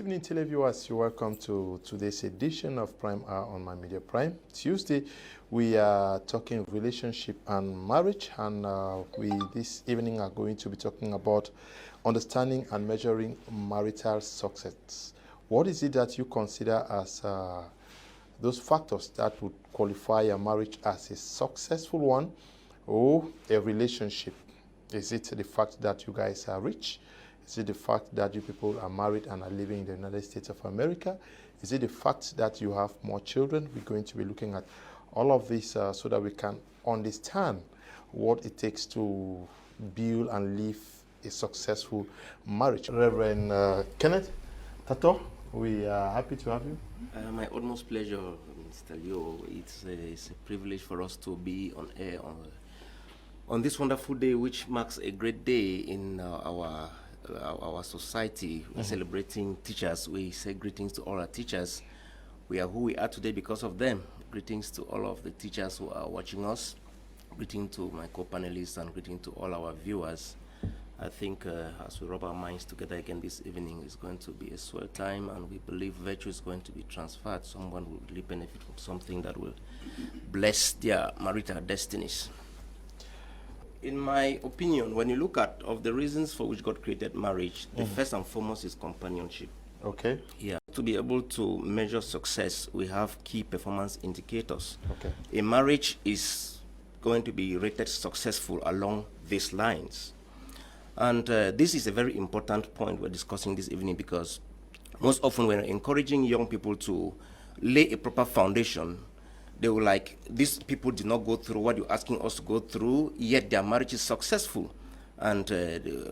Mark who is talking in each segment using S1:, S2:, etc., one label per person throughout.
S1: evening, televiewers. You're welcome to today's edition of Prime Hour on My Media Prime. Tuesday, we are talking relationship and marriage, and we this evening are going to be talking about understanding and measuring marital success. What is it that you consider as those factors that would qualify a marriage as a successful one or a relationship? Is it the fact that you guys are rich? Is it the fact that you people are married and are living in the United States of America? Is it the fact that you have more children? We're going to be looking at all of this so that we can understand what it takes to build and live a successful marriage. Reverend Kenneth Tatoh, we are happy to have you.
S2: My utmost pleasure, Mr. Leo. It's a privilege for us to be on air on this wonderful day, which marks a great day in our society. We're celebrating teachers. We say greetings to all our teachers. We are who we are today because of them. Greetings to all of the teachers who are watching us. Greetings to my co-panelists and greetings to all our viewers. I think as we rub our minds together again this evening, it's going to be a swell time, and we believe virtue is going to be transferred. Someone will really benefit from something that will bless their marital destinies. In my opinion, when you look at of the reasons for which God created marriage, the first and foremost is companionship.
S1: Okay.
S2: Yeah. To be able to measure success, we have key performance indicators.
S1: Okay.
S2: A marriage is going to be rated successful along these lines. And this is a very important point we're discussing this evening, because most often when we're encouraging young people to lay a proper foundation, they were like, these people did not go through what you're asking us to go through, yet their marriage is successful, and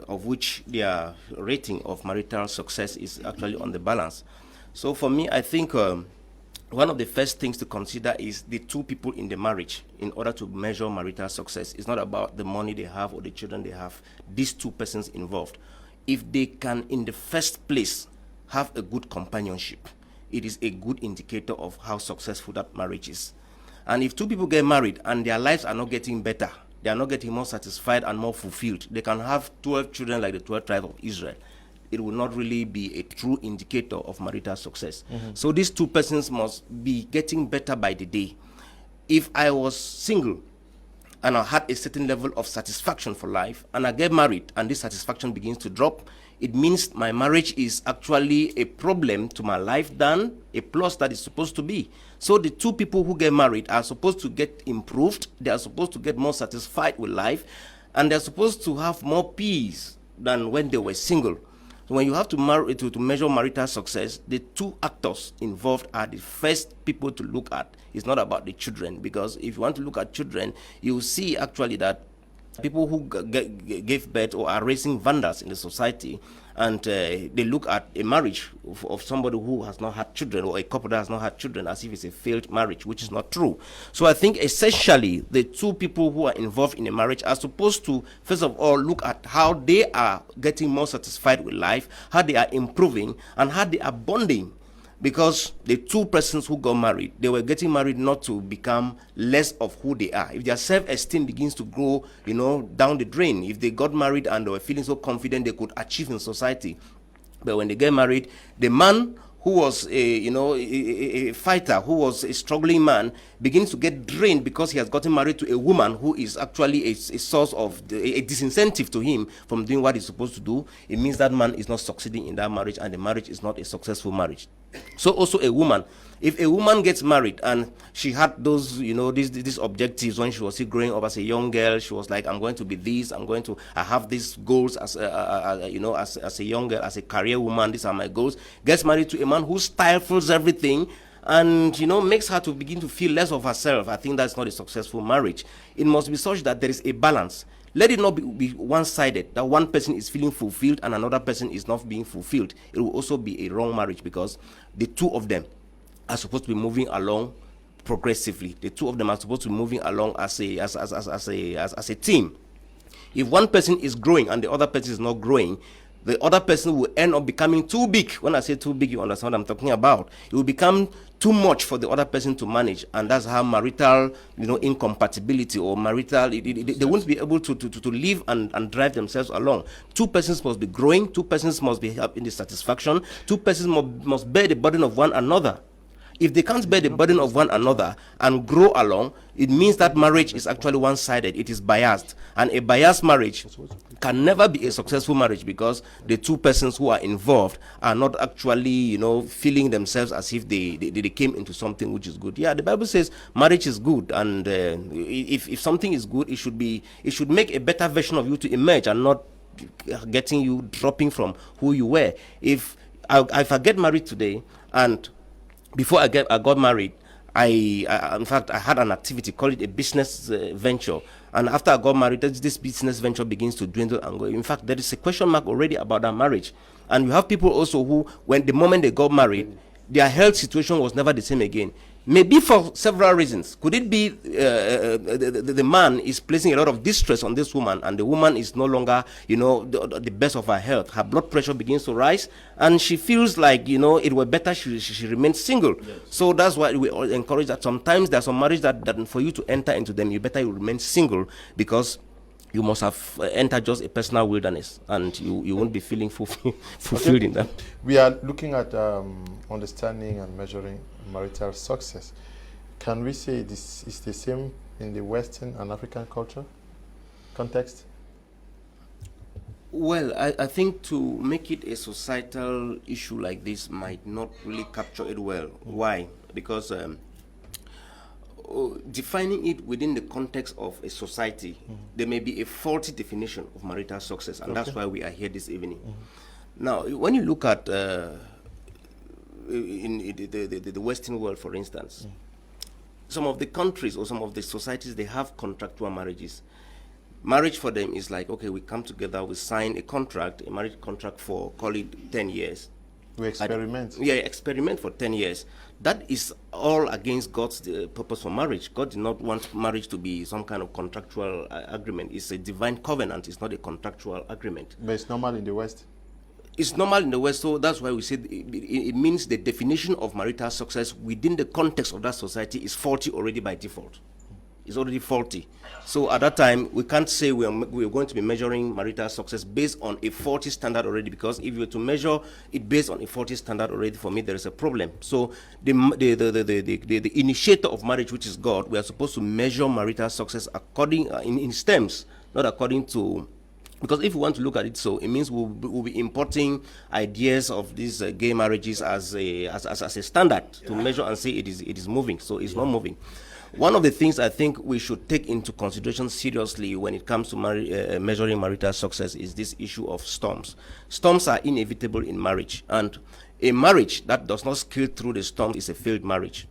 S2: of which their rating of marital success is actually on the balance. So for me, I think one of the first things to consider is the two people in the marriage in order to measure marital success. It's not about the money they have or the children they have. These two persons involved, if they can in the first place have a good companionship, it is a good indicator of how successful that marriage is. And if two people get married and their lives are not getting better, they are not getting more satisfied and more fulfilled, they can have 12 children like the 12 tribes of Israel. It will not really be a true indicator of marital success. So these two persons must be getting better by the day. If I was single and I had a certain level of satisfaction for life, and I get married and this satisfaction begins to drop, it means my marriage is actually a problem to my life than a plus that is supposed to be. So the two people who get married are supposed to get improved, they are supposed to get more satisfied with life, and they're supposed to have more peace than when they were single. So when you have to measure marital success, the two actors involved are the first people to look at. It's not about the children, because if you want to look at children, you will see actually that people who gave birth or are raising vandals in the society, and they look at a marriage of somebody who has not had children, or a couple that has not had children, as if it's a failed marriage, which is not true. So I think essentially the two people who are involved in a marriage are supposed to first of all look at how they are getting more satisfied with life, how they are improving, and how they are bonding. Because the two persons who got married, they were getting married not to become less of who they are. If their self-esteem begins to grow, down the drain, if they got married and they were feeling so confident they could achieve in society, but when they get married, the man who was a fighter, who was a struggling man, begins to get drained because he has gotten married to a woman who is actually a source of a disincentive to him from doing what he's supposed to do. It means that man is not succeeding in that marriage, and the marriage is not a successful marriage. So also a woman, if a woman gets married and she had those, these objectives when she was still growing up as a young girl, she was like, I'm going to be this, I have these goals as a young girl, as a career woman, these are my goals. Gets married to a man who stifles everything and, makes her to begin to feel less of herself. I think that's not a successful marriage. It must be such that there is a balance. Let it not be one-sided, that one person is feeling fulfilled and another person is not being fulfilled. It will also be a wrong marriage, because the two of them are supposed to be moving along progressively. The two of them are supposed to be moving along as a team. If one person is growing and the other person is not growing, the other person will end up becoming too big. When I say too big, you understand what I'm talking about. It will become too much for the other person to manage, and that's how marital, incompatibility or marital, they won't be able to live and drive themselves along. Two persons must be growing. Two persons must be having the satisfaction. Two persons must bear the burden of one another. If they can't bear the burden of one another and grow along, it means that marriage is actually one-sided. It is biased. And a biased marriage can never be a successful marriage, because the two persons who are involved are not actually, feeling themselves as if they came into something which is good. Yeah, the Bible says marriage is good, and if something is good, it should make a better version of you to emerge, and not getting you dropping from who you were. If I get married today, and before I got married, in fact, I had an activity, call it a business venture. And after I got married, this business venture begins to dwindle and go. In fact, there is a question mark already about that marriage. And you have people also who, the moment they got married, their health situation was never the same again. Maybe for several reasons. Could it be the man is placing a lot of distress on this woman, and the woman is no longer, the best of her health. Her blood pressure begins to rise, and she feels like, it were better she remains single. Yes. So that's why we encourage that. Sometimes there's some marriage that for you to enter into them, you remain single, because you must have entered just a personal wilderness, and you won't be feeling fulfilled in that.
S1: We are looking at understanding and measuring marital success. Can we say this is the same in the Western and African culture context?
S2: Well, I think to make it a societal issue like this might not really capture it well. Why? Because defining it within the context of a society, there may be a faulty definition of marital success, and that's why we are here this evening. Now, when you look at in the Western world, for instance, some of the countries or some of the societies, they have contractual marriages. Marriage for them is like, okay, we come together, we sign a marriage contract for, call it 10 years.
S1: We experiment.
S2: Experiment for 10 years. That is all against God's purpose for marriage. God did not want marriage to be some kind of contractual agreement. It's a divine covenant. It's not a contractual agreement.
S1: But it's normal in the West.
S2: It's normal in the West, so that's why we say it means the definition of marital success within the context of that society is faulty already by default. It's already faulty. So at that time, we can't say we are going to be measuring marital success based on a faulty standard already, because if you were to measure it based on a faulty standard already, for me, there is a problem. So the initiator of marriage, which is God, we are supposed to measure marital success according in stems, not according to. Because if we want to look at it, so it means we'll be importing ideas of these gay marriages as a standard to measure and say it is moving. So it's not moving. One of the things I think we should take into consideration seriously when it comes to measuring marital success is this issue of storms. Storms are inevitable in marriage, and a marriage that does not scale through the storm is a failed marriage.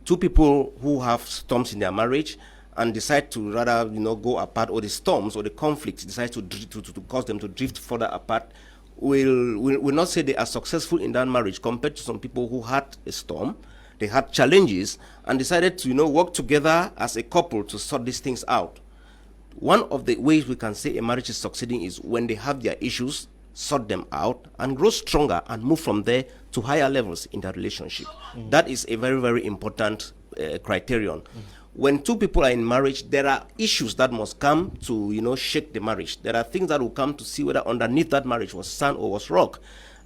S2: Two people who have storms in their marriage and decide to rather go apart, or the storms or the conflicts decide to cause them to drift further apart, will not say they are successful in that marriage, compared to some people who had a storm, they had challenges, and decided to work together as a couple to sort these things out. One of the ways we can say a marriage is succeeding is when they have their issues, sort them out, and grow stronger and move from there to higher levels in their relationship. That is a very, very important criterion. When two people are in marriage, there are issues that must come to shake the marriage. There are things that will come to see whether underneath that marriage was sand or was rock.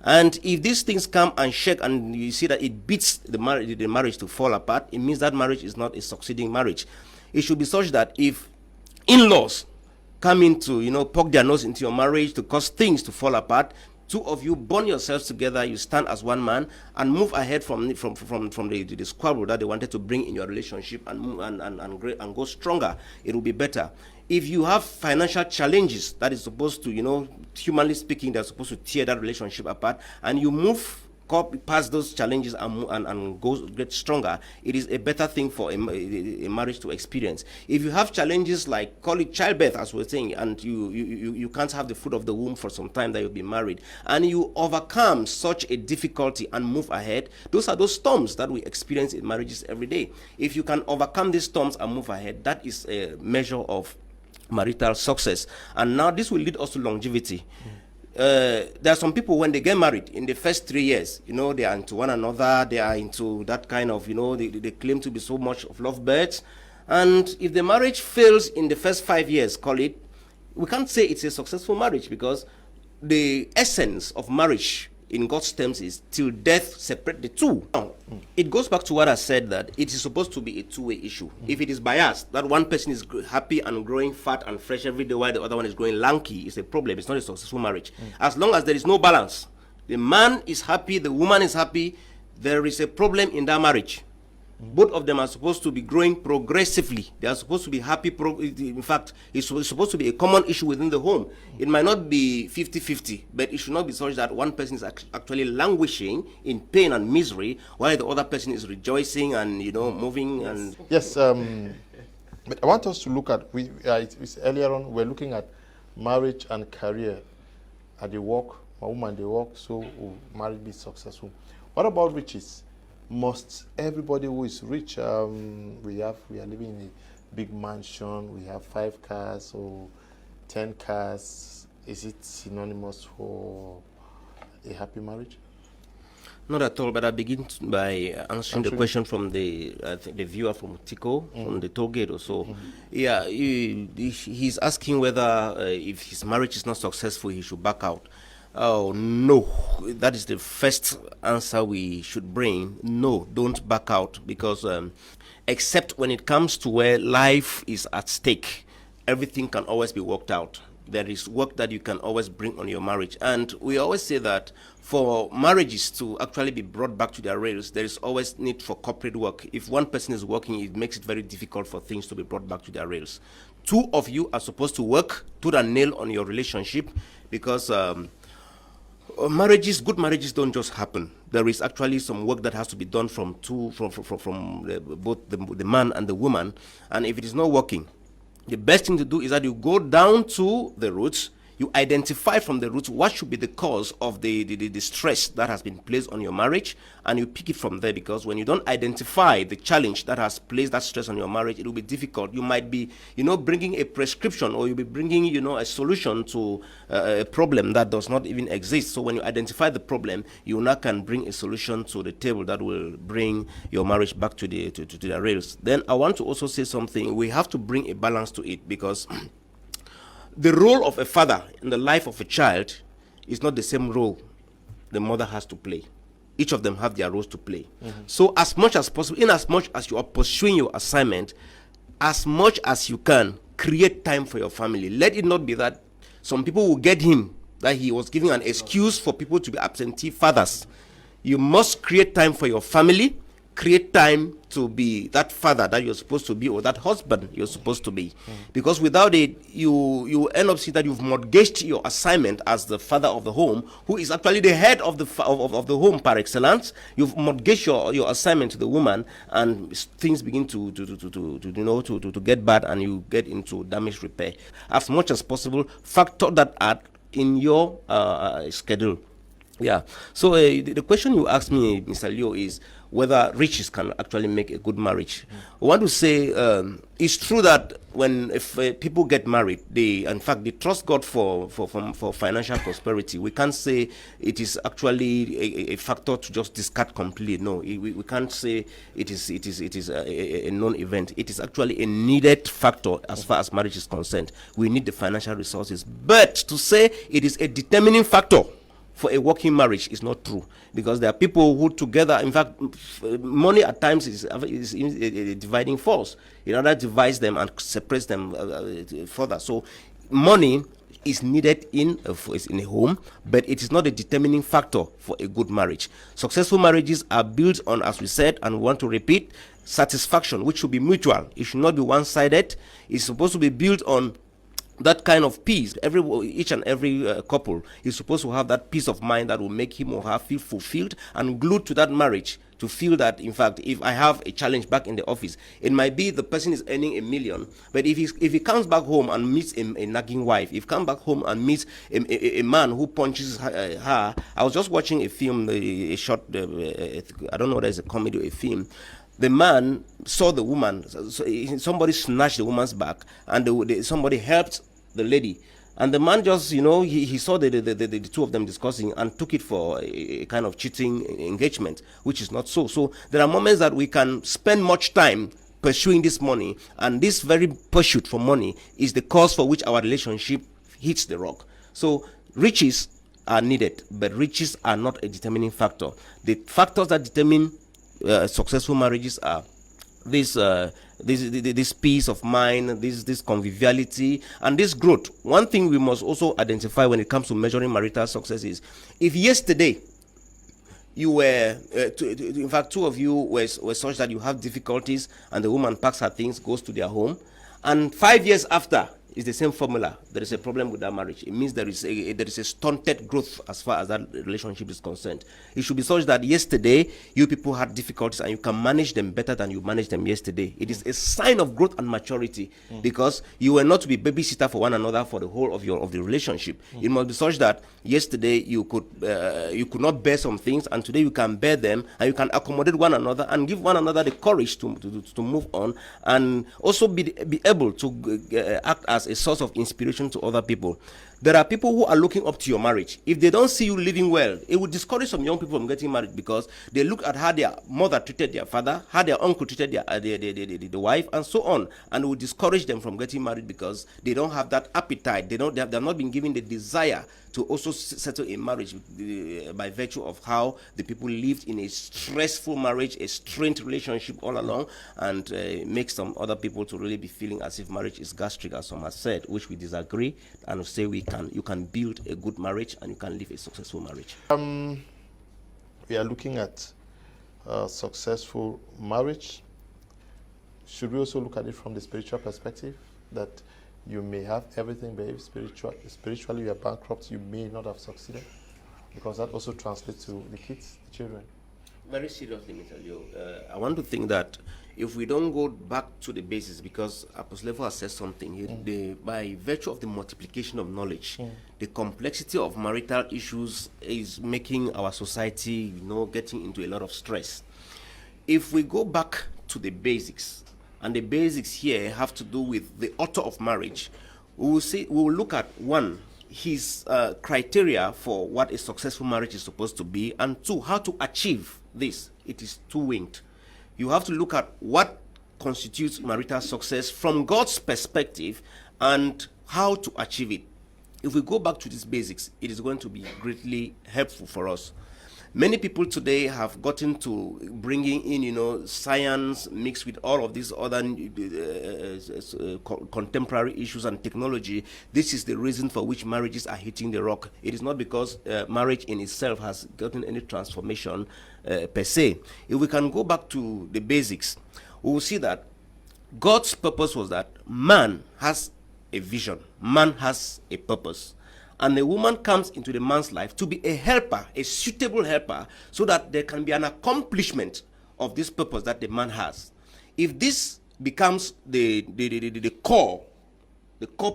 S2: And if these things come and shake, and you see that it beats the marriage to fall apart, it means that marriage is not a succeeding marriage. It should be such that if in-laws come in to poke their nose into your marriage to cause things to fall apart, two of you bond yourselves together, you stand as one man, and move ahead from the squabble that they wanted to bring in your relationship, and go stronger. It will be better. If you have financial challenges that is supposed to, humanly speaking, they're supposed to tear that relationship apart, and you move past those challenges and get stronger, it is a better thing for a marriage to experience. If you have challenges like, call it childbirth, as we're saying, and you can't have the fruit of the womb for some time that you'll be married, and you overcome such a difficulty and move ahead, those are those storms that we experience in marriages every day. If you can overcome these storms and move ahead, that is a measure of marital success. And now this will lead us to longevity. there are some people when they get married in the first 3 years, they are into one another, they are into that kind of, they claim to be so much of lovebirds. And if the marriage fails in the first 5 years, we can't say it's a successful marriage, because the essence of marriage in God's terms is till death separate the two. Now, it goes back to what I said, that it is supposed to be a two-way issue. If it is biased, that one person is happy and growing fat and fresh every day while the other one is growing lanky, it's a problem. It's not a successful marriage. As long as there is no balance, the man is happy, the woman is happy, there is a problem in that marriage. Both of them are supposed to be growing progressively. They are supposed to be happy. In fact, it's supposed to be a common issue within the home. It might not be 50-50, but it should not be such that one person is actually languishing in pain and misery while the other person is rejoicing and, moving. And
S1: Yes, but I want us to look at, earlier on, we're looking at marriage and career. At the work, a woman, they work, so will marriage be successful. What about riches? Must everybody who is rich, we are living in a big mansion, we have 5 cars or 10 cars, is it synonymous for a happy marriage?
S2: Not at all, but I begin by answering the question from the viewer from Tico, from the toll gate or so. Yeah, he's asking whether if his marriage is not successful, he should back out. Oh, no. That is the first answer we should bring. No, don't back out, because except when it comes to where life is at stake, everything can always be worked out. There is work that you can always bring on your marriage. And we always say that for marriages to actually be brought back to their rails, there is always need for corporate work. If one person is working, it makes it very difficult for things to be brought back to their rails. 2 of you are supposed to work tooth and nail on your relationship, because good marriages don't just happen. There is actually some work that has to be done from both the man and the woman. And if it is not working, the best thing to do is that you go down to the roots. You identify from the roots what should be the cause of the stress that has been placed on your marriage, and you pick it from there, because when you don't identify the challenge that has placed that stress on your marriage, it will be difficult. You might be, bringing a prescription, or you'll be bringing, a solution to a problem that does not even exist. So when you identify the problem, you now can bring a solution to the table that will bring your marriage back to the rails. Then I want to also say something. We have to bring a balance to it, because the role of a father in the life of a child is not the same role the mother has to play. Each of them have their roles to play. So as much as possible, in as much as you are pursuing your assignment, as much as you can, create time for your family. Let it not be that some people will get him, that he was giving an excuse for people to be absentee fathers. You must create time for your family. Create time to be that father that you're supposed to be, or that husband you're supposed to be. Because without it, you end up seeing that you've mortgaged your assignment as the father of the home, who is actually the head of the home par excellence. You've mortgaged your assignment to the woman, and things begin to get bad, and you get into damage repair. As much as possible, factor that out in your schedule. Yeah. So the question you asked me, Mr. Leo, is whether riches can actually make a good marriage. I want to say it's true that if people get married, they trust God for financial prosperity. We can't say it is actually a factor to just discard completely. No, we can't say it is a non-event. It is actually a needed factor as far as marriage is concerned. We need the financial resources, but to say it is a determining factor for a working marriage is not true, because there are people who together, in fact, money at times is a dividing force. It rather divides them and separates them further. So money is needed in a home, but it is not a determining factor for a good marriage. Successful marriages are built on, as we said, and want to repeat, satisfaction, which should be mutual. It should not be one-sided. It's supposed to be built on that kind of peace. Each and every couple is supposed to have that peace of mind that will make him or her feel fulfilled and glued to that marriage, to feel that, in fact, if I have a challenge back in the office, it might be the person is earning $1 million, but if he comes back home and meets a nagging wife, if he comes back home and meets a man who punches her. I was just watching a film, a short, I don't know whether it's a comedy or a film. The man saw the woman, somebody snatched the woman's back, and somebody helped the lady. And the man just, he saw the two of them discussing and took it for a kind of cheating engagement, which is not so. So there are moments that we can spend much time pursuing this money, and this very pursuit for money is the cause for which our relationship hits the rock. So riches are needed, but riches are not a determining factor. The factors that determine successful marriages are this peace of mind, this conviviality, and this growth. One thing we must also identify when it comes to measuring marital success is, if yesterday you were, in fact, two of you were such that you have difficulties, and the woman packs her things, goes to their home, and 5 years after, it's the same formula, there is a problem with that marriage. It means there is a stunted growth as far as that relationship is concerned. It should be such that yesterday you people had difficulties and you can manage them better than you managed them yesterday. It is a sign of growth and maturity, because you were not to be babysitter for one another for the whole of the relationship. It must be such that yesterday you could not bear some things, and today you can bear them, and you can accommodate one another and give one another the courage to move on, and also be able to act as a source of inspiration to other people. There are people who are looking up to your marriage. If they don't see you living well, it would discourage some young people from getting married, because they look at how their mother treated their father, how their uncle treated the wife, and so on, and it would discourage them from getting married because they don't have that appetite. They have not been given the desire to also settle in marriage by virtue of how the people lived in a stressful marriage, a strained relationship all along, and make some other people to really be feeling as if marriage is gastric, as some have said, which we disagree, and say you can build a good marriage and you can live a successful marriage.
S1: We are looking at successful marriage. Should we also look at it from the spiritual perspective, that you may have everything, but if spiritually you are bankrupt, you may not have succeeded? Because that also translates to the kids, the children.
S2: Very seriously, Mr. Leo, I want to think that if we don't go back to the basis, because Apostle Level has said something, by virtue of the multiplication of knowledge, the complexity of marital issues is making our society, getting into a lot of stress. If we go back to the basics, and the basics here have to do with the author of marriage, we will look at, one, his criteria for what a successful marriage is supposed to be, and two, how to achieve this. It is two-winged. You have to look at what constitutes marital success from God's perspective and how to achieve it. If we go back to these basics, it is going to be greatly helpful for us. Many people today have gotten to bringing in, science mixed with all of these other contemporary issues and technology. This is the reason for which marriages are hitting the rock. It is not because marriage in itself has gotten any transformation per se. If we can go back to the basics, we will see that God's purpose was that man has a vision, man has a purpose. And the woman comes into the man's life to be a helper, a suitable helper, so that there can be an accomplishment of this purpose that the man has. If this becomes the core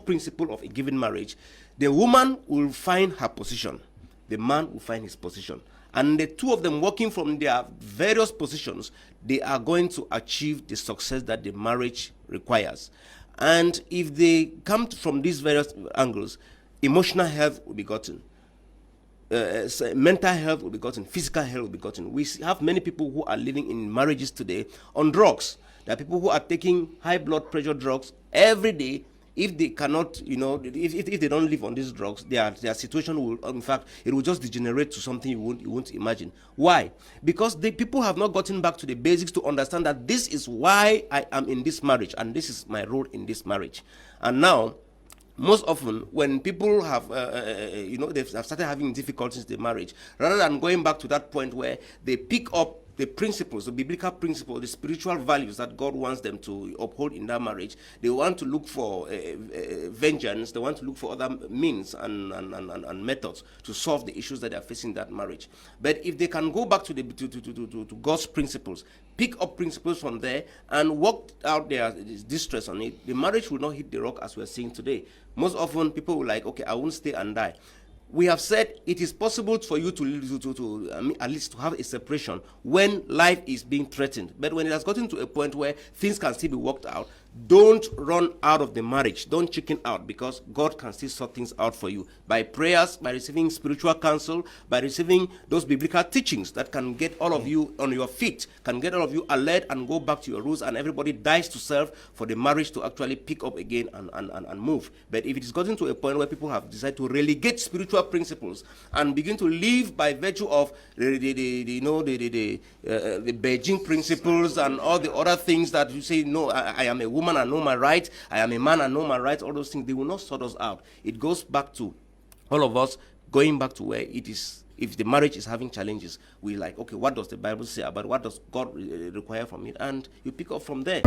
S2: principle of a given marriage, the woman will find her position, the man will find his position. And the two of them working from their various positions, they are going to achieve the success that the marriage requires. And if they come from these various angles, emotional health will be gotten, mental health will be gotten, physical health will be gotten. We have many people who are living in marriages today on drugs. There are people who are taking high blood pressure drugs every day. If they cannot, if they don't live on these drugs, their situation will, in fact, it will just degenerate to something you won't imagine. Why? Because the people have not gotten back to the basics to understand that this is why I am in this marriage and this is my role in this marriage. And now, most often, when people have, they've started having difficulties in the marriage, rather than going back to that point where they pick up the principles, the biblical principles, the spiritual values that God wants them to uphold in that marriage, they want to look for vengeance. They want to look for other means and methods to solve the issues that they are facing in that marriage. But if they can go back to God's principles, pick up principles from there, and work out their distress on it, the marriage will not hit the rock as we're seeing today. Most often, people will like, okay, I won't stay and die. We have said it is possible for you to at least to have a separation when life is being threatened. But when it has gotten to a point where things can still be worked out, don't run out of the marriage. Don't chicken out, because God can still sort things out for you by prayers, by receiving spiritual counsel, by receiving those biblical teachings that can get all of you on your feet, can get all of you alert and go back to your roots, and everybody dies to self for the marriage to actually pick up again and move. But if it is gotten to a point where people have decided to relegate spiritual principles and begin to live by virtue of the Beijing principles and all the other things that you say, no, I am a woman, I know my rights, I am a man, I know my rights, all those things, they will not sort us out. It goes back to all of us going back to where it is. If the marriage is having challenges, we like, okay, what does the Bible say about it? What does God require from it? And you pick up from there.